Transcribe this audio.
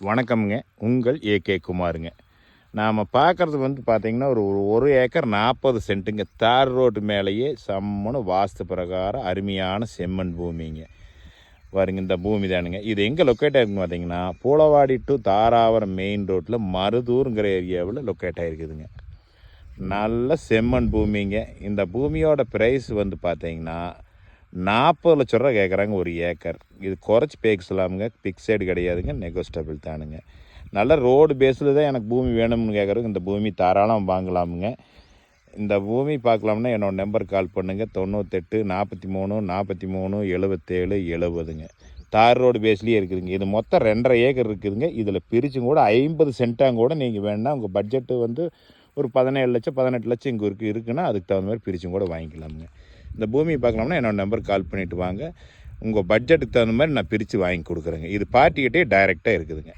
வணக்கம்ங்க. உங்கள் ஏகே குமாருங்க. நாம் பார்க்குறது பார்த்திங்கன்னா ஒரு ஏக்கர் 40 சென்ட்டுங்க. தார் ரோடு மேலேயே செம்மனு வாஸ்து பிரகாரம் அருமையான செம்மண் பூமிங்க. பாருங்க, இந்த பூமி தானுங்க. இது எங்கே லொக்கேட் ஆகிருக்குன்னு பார்த்தீங்கன்னா, பூளவாடி டு தாராபுரம் மெயின் ரோட்டில் மருதூருங்கிற ஏரியாவில் லொக்கேட் ஆகிருக்குதுங்க. நல்ல செம்மண் பூமிங்க. இந்த பூமியோட ப்ரைஸ் பார்த்தீங்கன்னா 40 லட்ச ரூபா கேட்குறாங்க ஒரு ஏக்கர். இது குறைச்சி பேசலாமுங்க, பிக்சைடு கிடையாதுங்க, நெகோஸ்டபிள் தானுங்க. நல்ல ரோடு பேஸில் தான் எனக்கு பூமி வேணும்னு கேட்குறதுக்கு இந்த பூமி தாராளம் வாங்கலாமுங்க. இந்த பூமி பார்க்கலாம்னா என்னோடய நம்பருக்கு கால் பண்ணுங்கள். 98 43 43 77 70ங்க. தார் ரோடு பேஸ்லேயே இருக்குதுங்க. இது மொத்தம் 2.5 ஏக்கர் இருக்குதுங்க. இதில் பிரிச்சும் கூட 50 சென்ட்டாங்க கூட நீங்கள் வேணுன்னா உங்கள் பட்ஜெட்டு ஒரு 17 லட்சம் 18 லட்சம் இங்கே இருக்குன்னா அதுக்கு தகுந்த மாதிரி பிரிச்சும் கூட வாங்கிக்கலாமுங்க. இந்த பூமியை பார்க்கலாம்னா என்னோடய நம்பருக்கு கால் பண்ணிவிட்டு வாங்க. உங்கள் பட்ஜெட்டுக்கு தகுந்த மாதிரி நான் பிரித்து வாங்கி கொடுக்குறேங்க. இது பார்ட்டிக்கிட்டே டைரெக்டாக இருக்குதுங்க.